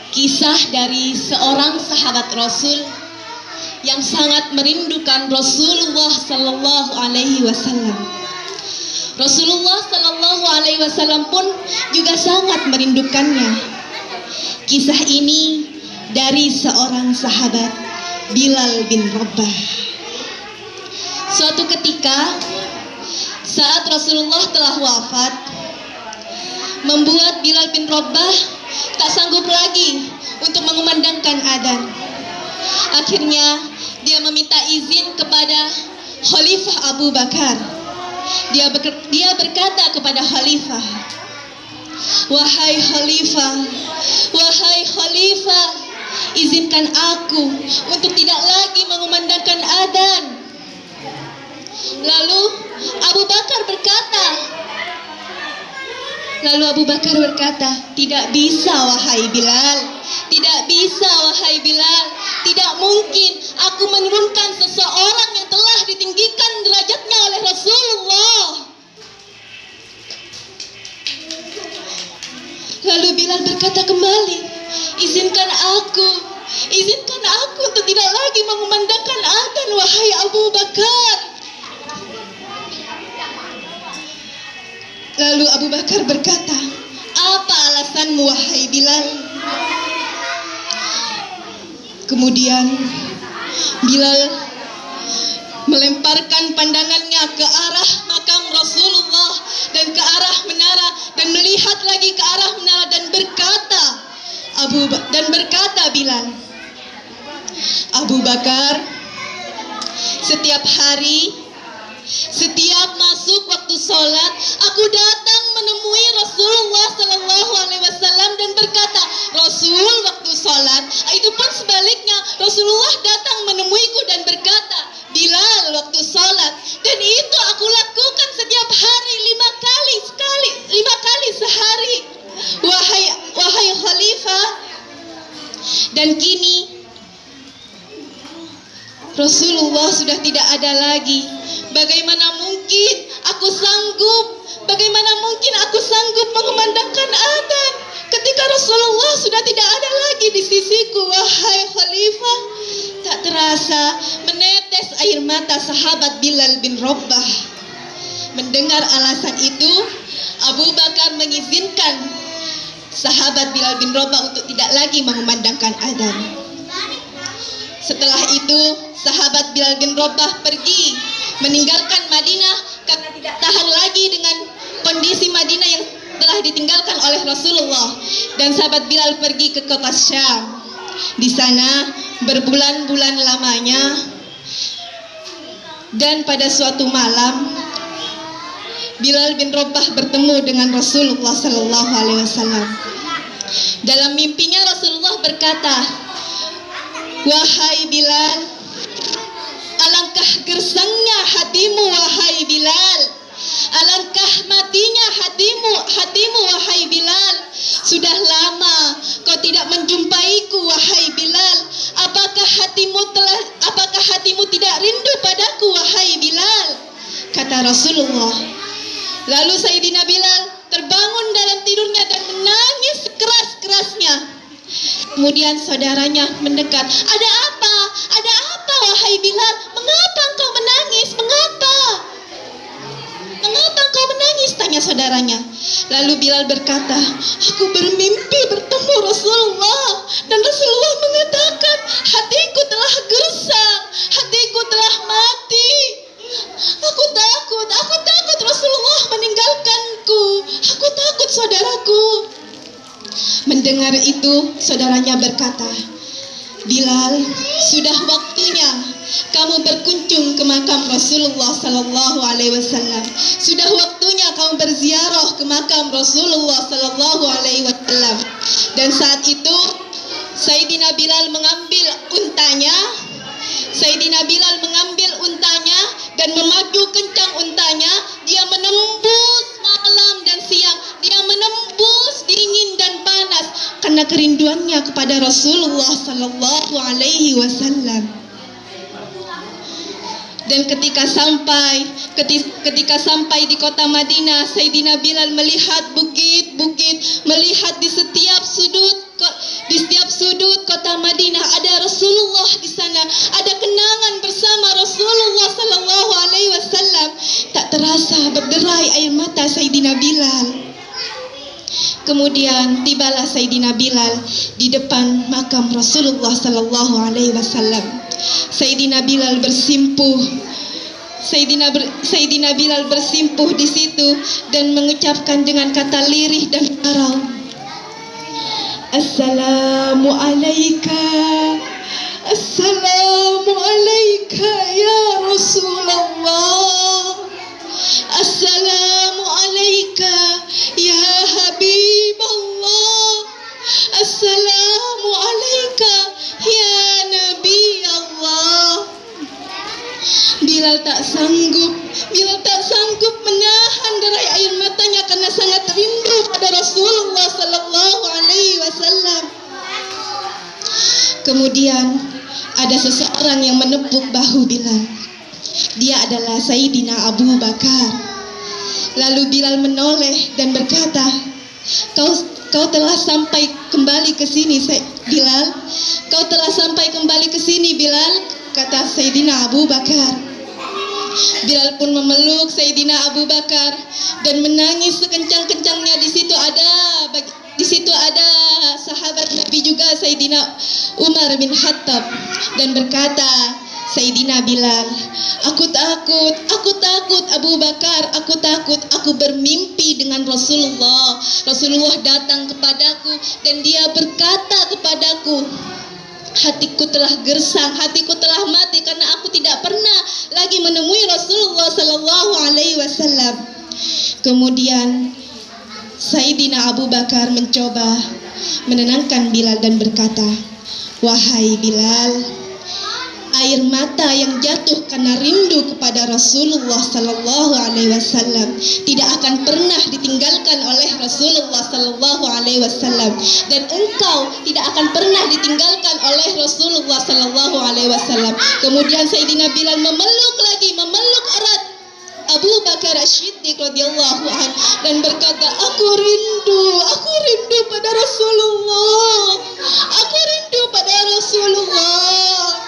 Kisah dari seorang sahabat Rasul yang sangat merindukan Rasulullah Sallallahu Alaihi Wasallam. Rasulullah Sallallahu Alaihi Wasallam pun juga sangat merindukannya. Kisah ini dari seorang sahabat, Bilal bin Rabah. Suatu ketika saat Rasulullah telah wafat, membuat Bilal bin Rabah tak sanggup lagi untuk mengumandangkan adzan. Akhirnya dia meminta izin kepada Khalifah Abu Bakar. Dia berkata kepada Khalifah, "Wahai Khalifah, wahai Khalifah, izinkan aku untuk tidak lagi mengumandangkan adzan." Lalu Abu Bakar berkata, "Tidak bisa wahai Bilal, tidak bisa wahai Bilal, tidak mungkin aku menurunkan seseorang yang telah ditinggikan derajatnya oleh Rasulullah." Lalu Bilal berkata kembali, izinkan aku untuk tidak lagi mengumandangkan adzan wahai Abu Bakar." Lalu Abu Bakar berkata, "Apa alasanmu wahai Bilal?" Kemudian Bilal melemparkan pandangannya ke arah makam Rasulullah dan ke arah menara dan melihat lagi ke arah menara dan berkata Bilal, "Abu Bakar, setiap hari, setiap masuk waktu sholat, aku datang menemui Rasulullah Sallallahu Alaihi Wasallam dan berkata, Rasul waktu sholat. Itu pun sebaliknya, Rasulullah datang menemuiku dan berkata, Bilal waktu sholat. Dan itu aku lakukan setiap hari 5 kali sehari. Wahai Khalifah, dan kini Rasulullah sudah tidak ada lagi. Bagaimana mungkin aku sanggup mengumandangkan adzan ketika Rasulullah sudah tidak ada lagi di sisiku, wahai Khalifah." Tak terasa menetes air mata sahabat Bilal bin Rabah. Mendengar alasan itu, Abu Bakar mengizinkan sahabat Bilal bin Rabah untuk tidak lagi mengumandangkan adzan. Setelah itu, sahabat Bilal bin Rabah pergi meninggalkan Madinah karena tidak tahan lagi dengan kondisi Madinah yang telah ditinggalkan oleh Rasulullah. Dan sahabat Bilal pergi ke kota Syam. Di sana berbulan-bulan lamanya. Dan pada suatu malam, Bilal bin Rabah bertemu dengan Rasulullah Sallallahu Alaihi Wasallam. Dalam mimpinya Rasulullah berkata, "Wahai Bilal, alangkah gersangnya hatimu wahai Bilal. Alangkah matinya hatimu wahai Bilal. Sudah lama kau tidak menjumpaiku wahai Bilal. Apakah hatimu tidak rindu padaku wahai Bilal?" kata Rasulullah. Lalu Sayyidina Bilal terbangun dalam tidurnya dan menangis sekeras-kerasnya. Kemudian saudaranya mendekat. Ada apa wahai Bilal? Mengapa engkau menangis? Mengapa engkau menangis? Tanya saudaranya. Lalu Bilal berkata, "Aku bermimpi bertemu Rasulullah. Dan Rasulullah mengatakan, hatiku telah gersang, hatiku telah mati. Aku takut Rasulullah meninggalkanku. Aku takut saudaraku." Mendengar itu, saudaranya berkata, "Bilal, sudah waktunya kamu berkunjung ke makam Rasulullah Sallallahu Alaihi Wasallam. Sudah waktunya kamu berziarah ke makam Rasulullah Sallallahu Alaihi Wasallam." Dan saat itu Sayyidina Bilal mengambil untanya. Dan memaju kencang untanya. Dia menembus malam dan siang. Dia menembus dingin dan panas karena kerinduannya kepada Rasulullah Sallallahu Alaihi Wasallam. Dan ketika sampai di kota Madinah, Sayyidina Bilal melihat bukit-bukit, melihat di setiap kota Madinah, ada Rasulullah di sana, ada kenangan bersama Rasulullah sallallahu alaihi wasallam. Tak terasa berderai air mata Sayyidina Bilal. Kemudian tibalah Sayyidina Bilal di depan makam Rasulullah sallallahu alaihi wasallam. Sayyidina Bilal bersimpuh. Sayyidina Bilal bersimpuh di situ dan mengucapkan dengan kata lirih dan garau, Assalamu alayka, Assalamu alayka ya Rasulullah, Assalamu alayka ya Habiballah, Assalamu alayka ya Nabi Allah. Bilal tak sanggup menahan derai air matanya karena sangat rindu pada Rasulullah sallallahu alaihi wasallam. Kemudian ada seseorang yang menepuk bahu Bilal. Dia adalah Sayyidina Abu Bakar. Lalu Bilal menoleh dan berkata, Kau telah sampai kembali ke sini, Bilal. Kau telah sampai kembali ke sini, Bilal, kata Sayyidina Abu Bakar. Bilal pun memeluk Sayyidina Abu Bakar dan menangis sekencang-kencangnya. Di situ ada sahabat Nabi juga, Sayyidina Umar bin Khattab, dan berkata, Sayyidina Bilal, aku takut Abu Bakar, aku bermimpi dengan Rasulullah. Rasulullah datang kepadaku dan dia berkata kepadaku, hatiku telah gersang, hatiku telah mati karena aku tidak pernah lagi menemui Rasulullah sallallahu alaihi wasallam. Kemudian Sayyidina Abu Bakar mencoba menenangkan Bilal dan berkata, wahai Bilal, air mata yang jatuh karena rindu kepada Rasulullah sallallahu alaihi wasallam tidak akan pernah ditinggalkan oleh Rasulullah sallallahu alaihi wasallam, dan engkau tidak akan pernah ditinggalkan oleh Rasulullah sallallahu alaihi wasallam. Kemudian Sayyidina Bilal memeluk erat Abu Bakar As-Siddiq radhiyallahu anhu dan berkata, aku rindu pada Rasulullah, aku rindu pada Rasulullah.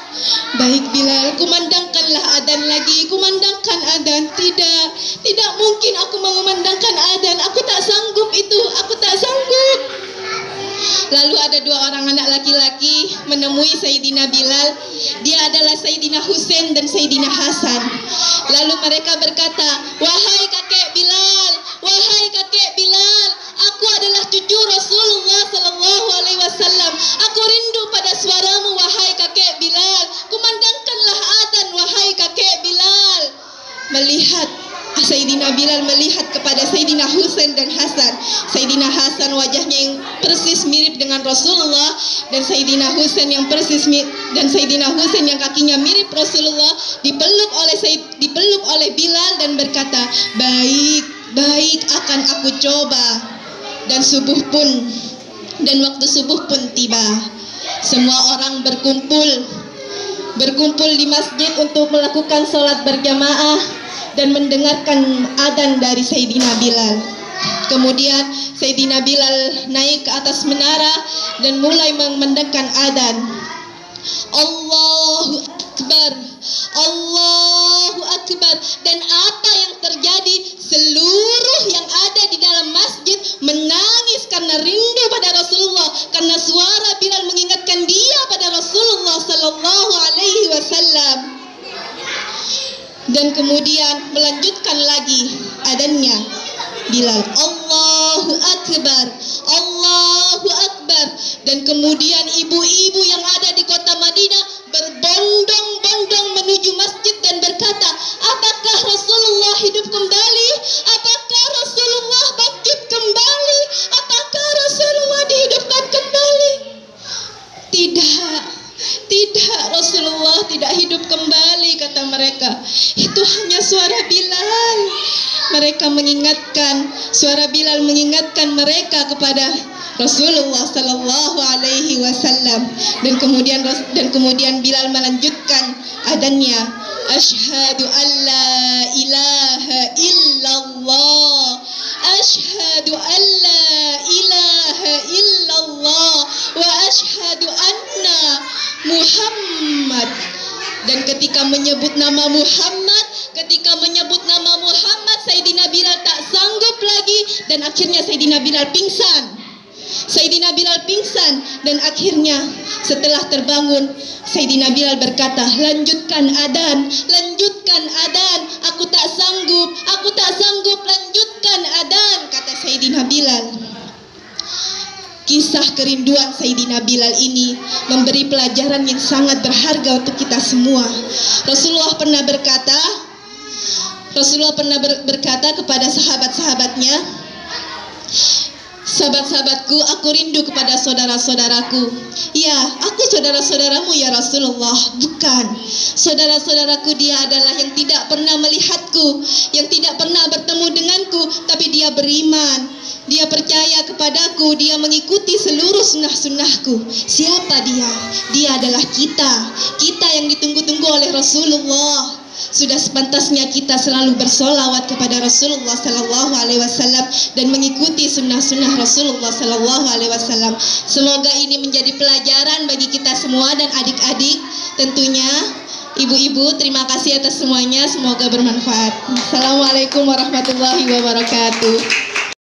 Baik Bilal, kumandangkanlah adzan lagi, kumandangkan adzan. Tidak mungkin aku mengumandangkan adzan, aku tak sanggup itu, aku tak sanggup. Lalu ada dua orang anak laki-laki menemui Sayyidina Bilal. Dia adalah Sayyidina Husain dan Sayyidina Hasan. Lalu mereka berkata, wahai kakek Bilal, aku adalah cucu Rasulullah sallallahu alaihi wasallam. Aku rindu pada suaramu wahai kakek Bilal. Kumandangkanlah adzan wahai kakek Bilal. Sayyidina Bilal melihat kepada Sayyidina Husain dan Hasan. Sayyidina Hasan wajahnya yang persis mirip dengan Rasulullah, dan Sayyidina Husain yang kakinya mirip Rasulullah dipeluk oleh Bilal dan berkata, baik akan aku coba. Dan waktu subuh pun tiba. Semua orang berkumpul di masjid untuk melakukan sholat berjamaah dan mendengarkan adzan dari Sayyidina Bilal. Kemudian Sayyidina Bilal naik ke atas menara dan mulai memandangkan adzan. Allahu Akbar, Allahu Akbar. Dan apa yang terjadi? Seluruh yang ada di dalam masjid menangis karena rindu pada Rasulullah, karena suara Bilal mengingatkan dia pada Rasulullah sallallahu alaihi wasallam. Dan kemudian melanjutkan lagi adzannya Bilal, Allahu Akbar, Allahu Akbar. Dan kemudian ibu-ibu yang ada di kota Madinah berbondong-bondong menuju masjid dan berkata, apakah Rasulullah hidup kembali? Apakah Rasulullah bangkit kembali? Apakah Rasulullah dihidupkan kembali? Tidak, Rasulullah tidak hidup kembali, kata mereka. Itu hanya suara Bilal. Suara Bilal mengingatkan mereka kepada Rasulullah sallallahu alaihi wasallam. Dan kemudian Bilal melanjutkan adzannya, asyhadu an la ilaha illallah, asyhadu an la ilaha illallah, wa asyhadu anna Dan ketika menyebut nama Muhammad, Sayyidina Bilal tak sanggup lagi dan akhirnya Sayyidina Bilal pingsan. Dan akhirnya setelah terbangun, Sayyidina Bilal berkata, lanjutkan adan, aku tak sanggup, lanjutkan adan, kata Sayyidina Bilal. Kisah kerinduan Sayyidina Bilal ini memberi pelajaran yang sangat berharga untuk kita semua. Rasulullah pernah berkata kepada sahabat-sahabatnya, sahabat-sahabatku, aku rindu kepada saudara-saudaraku. Ya, aku saudara-saudaramu ya Rasulullah. Bukan, saudara-saudaraku dia adalah yang tidak pernah melihatku, yang tidak pernah bertemu denganku, tapi dia beriman, dia percaya kepadaku, dia mengikuti seluruh sunnah-sunnahku. Siapa dia? Dia adalah kita yang ditunggu-tunggu oleh Rasulullah. Sudah sepantasnya kita selalu bersolawat kepada Rasulullah Sallallahu Alaihi Wasallam dan mengikuti sunnah-sunnah Rasulullah Sallallahu Alaihi Wasallam. Semoga ini menjadi pelajaran bagi kita semua dan adik-adik. Tentunya ibu-ibu, terima kasih atas semuanya. Semoga bermanfaat. Assalamualaikum warahmatullahi wabarakatuh.